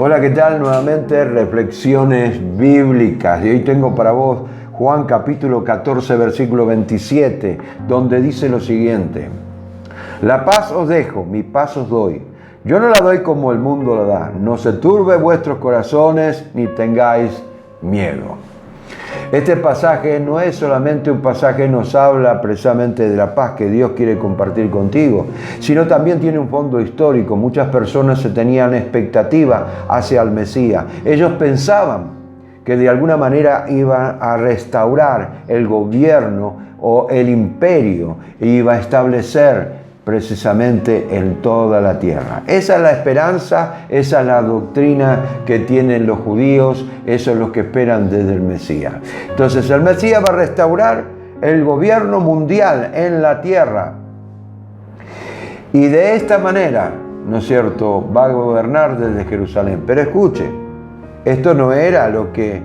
Hola, ¿qué tal? Nuevamente reflexiones bíblicas. Y hoy tengo para vos Juan capítulo 14, versículo 27, donde dice lo siguiente: La paz os dejo, mi paz os doy. Yo no la doy como el mundo la da. No se turbe vuestros corazones, ni tengáis miedo. Este pasaje no es solamente un pasaje que nos habla precisamente de la paz que Dios quiere compartir contigo, sino también tiene un fondo histórico. Muchas personas se tenían expectativa hacia el Mesías. Ellos pensaban que de alguna manera iba a restaurar el gobierno o el imperio e iba a establecer precisamente en toda la tierra. Esa es la esperanza, esa es la doctrina que tienen los judíos, eso es lo que esperan desde el Mesías. Entonces el Mesías va a restaurar el gobierno mundial en la tierra y de esta manera, ¿no es cierto?, va a gobernar desde Jerusalén. Pero escuche, esto no era lo que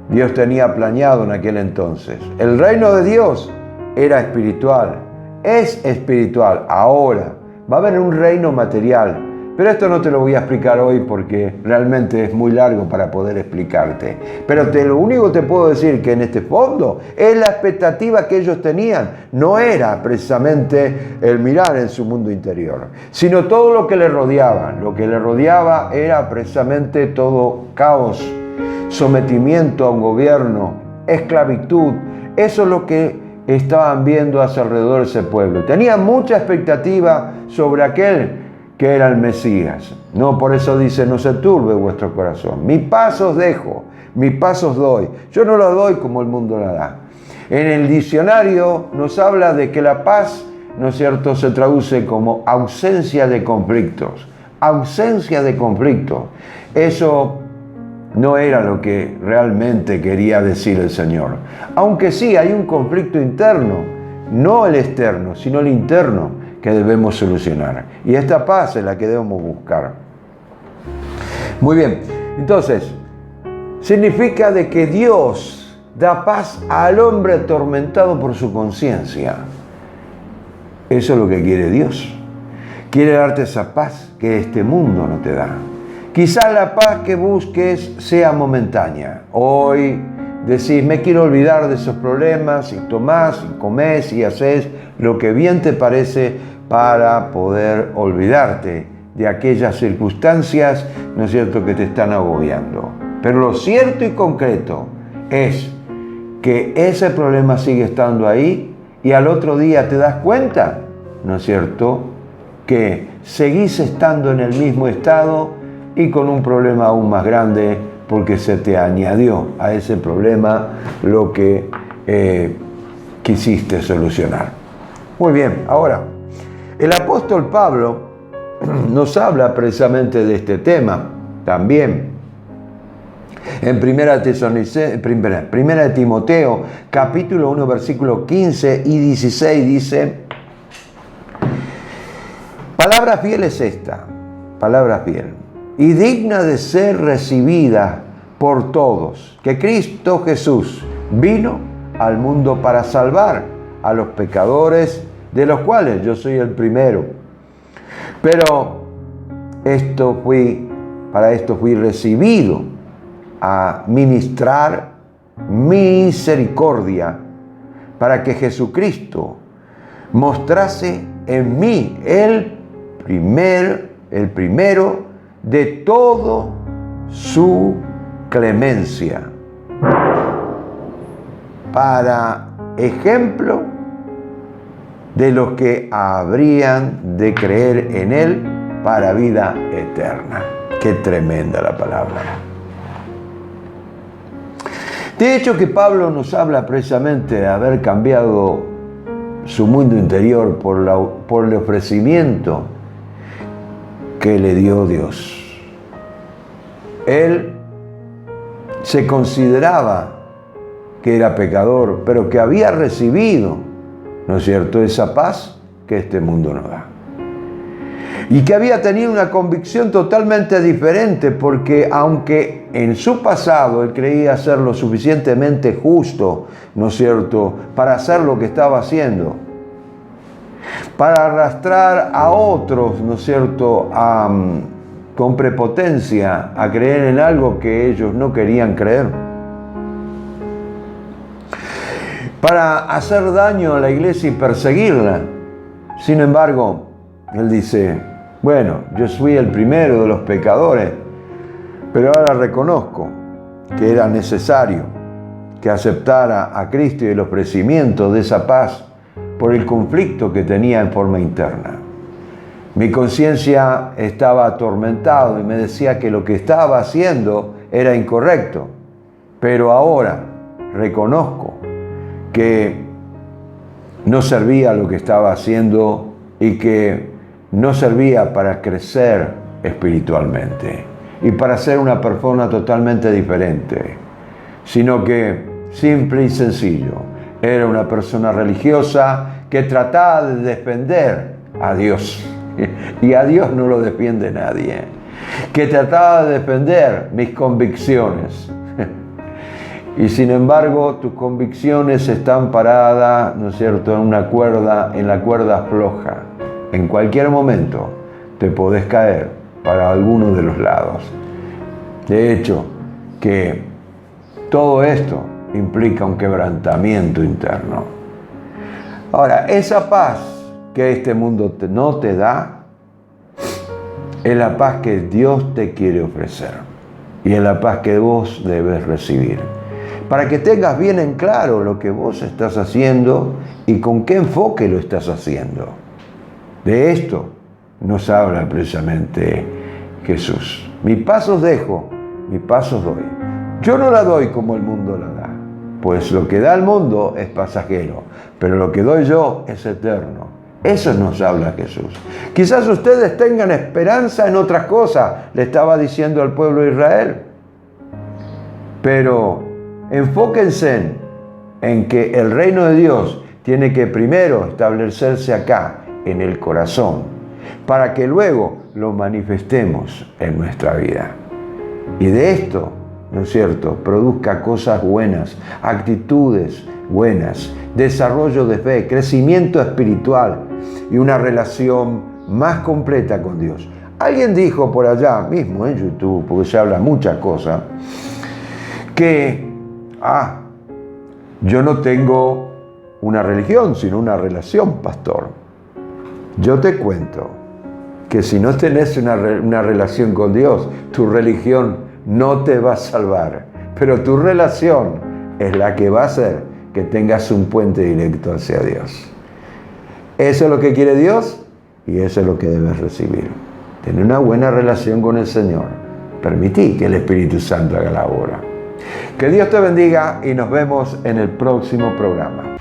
Dios tenía planeado en aquel entonces. El reino de Dios era espiritual. Es espiritual. Ahora va a haber un reino material, pero esto no te lo voy a explicar hoy porque realmente es muy largo para poder explicarte. Pero lo único que te puedo decir que en este fondo es la expectativa que ellos tenían. No era precisamente el mirar en su mundo interior, sino todo lo que le rodeaba. Lo que le rodeaba era precisamente todo caos, sometimiento a un gobierno, esclavitud. Eso es lo que estaban viendo a su alrededor ese pueblo. Tenían mucha expectativa sobre aquel que era el Mesías. No, por eso dice: no se turbe vuestro corazón. Mi paz os dejo, mi paz os doy. Yo no la doy como el mundo la da. En el diccionario nos habla de que la paz, ¿no es cierto?, se traduce como ausencia de conflictos. Ausencia de conflictos. Eso no era lo que realmente quería decir el Señor. Aunque sí hay un conflicto interno, no el externo, sino el interno que debemos solucionar. Y esta paz es la que debemos buscar. Muy bien, entonces, significa de que Dios da paz al hombre atormentado por su conciencia. Eso es lo que quiere Dios. Quiere darte esa paz que este mundo no te da. Quizá la paz que busques sea momentánea. Hoy decís: me quiero olvidar de esos problemas, y tomás, y comés, y haces lo que bien te parece para poder olvidarte de aquellas circunstancias, ¿no es cierto?, que te están agobiando. Pero lo cierto y concreto es que ese problema sigue estando ahí y al otro día te das cuenta, ¿no es cierto?, que seguís estando en el mismo estado y con un problema aún más grande, porque se te añadió a ese problema lo que quisiste solucionar. Muy bien, ahora, el apóstol Pablo nos habla precisamente de este tema también. En 1 de Timoteo, capítulo 1, versículos 15 y 16 dice: palabra fiel es esta, palabra fiel, y digna de ser recibida por todos, que Cristo Jesús vino al mundo para salvar a los pecadores, de los cuales yo soy el primero. Pero para esto fui recibido, a ministrar misericordia, para que Jesucristo mostrase en mí el primero de todo su clemencia, para ejemplo de los que habrían de creer en él para vida eterna. Qué tremenda la palabra. De hecho, que Pablo nos habla precisamente de haber cambiado su mundo interior por el ofrecimiento que le dio Dios. Él se consideraba que era pecador, pero que había recibido, ¿no es cierto?, esa paz que este mundo no da. Y que había tenido una convicción totalmente diferente, porque aunque en su pasado él creía ser lo suficientemente justo, ¿no es cierto?, para hacer lo que estaba haciendo, para arrastrar a otros, ¿no es cierto?, con prepotencia a creer en algo que ellos no querían creer, para hacer daño a la iglesia y perseguirla. Sin embargo, él dice, bueno, yo fui el primero de los pecadores, pero ahora reconozco que era necesario que aceptara a Cristo y el ofrecimiento de esa paz por el conflicto que tenía en forma interna. Mi conciencia estaba atormentada y me decía que lo que estaba haciendo era incorrecto, pero ahora reconozco que no servía lo que estaba haciendo y que no servía para crecer espiritualmente y para ser una persona totalmente diferente, sino que, simple y sencillo, era una persona religiosa que trataba de defender a Dios. Y a Dios no lo defiende nadie. Que trataba de defender mis convicciones. Y sin embargo, tus convicciones están paradas, ¿no es cierto?, en la cuerda floja. En cualquier momento te podés caer para alguno de los lados. De hecho, que todo esto implica un quebrantamiento interno. Ahora, esa paz que este mundo no te da, es la paz que Dios te quiere ofrecer. Y es la paz que vos debes recibir. Para que tengas bien en claro lo que vos estás haciendo y con qué enfoque lo estás haciendo. De esto nos habla precisamente Jesús. Mi paz os dejo, mi paz os doy. Yo no la doy como el mundo la da, pues lo que da el mundo es pasajero, pero lo que doy yo es eterno. Eso nos habla Jesús. Quizás ustedes tengan esperanza en otras cosas, le estaba diciendo al pueblo de Israel. Pero enfóquense en que el reino de Dios tiene que primero establecerse acá, en el corazón, para que luego lo manifestemos en nuestra vida. Y de esto, ¿no es cierto?, produzca cosas buenas, actitudes buenas, desarrollo de fe, crecimiento espiritual y una relación más completa con Dios. Alguien dijo por allá mismo en YouTube, porque se habla muchas cosas, que yo no tengo una religión, sino una relación, pastor. Yo te cuento que si no tenés una relación con Dios, tu religión no te va a salvar, pero tu relación es la que va a hacer que tengas un puente directo hacia Dios. Eso es lo que quiere Dios y eso es lo que debes recibir. Tener una buena relación con el Señor. Permití que el Espíritu Santo haga la obra. Que Dios te bendiga y nos vemos en el próximo programa.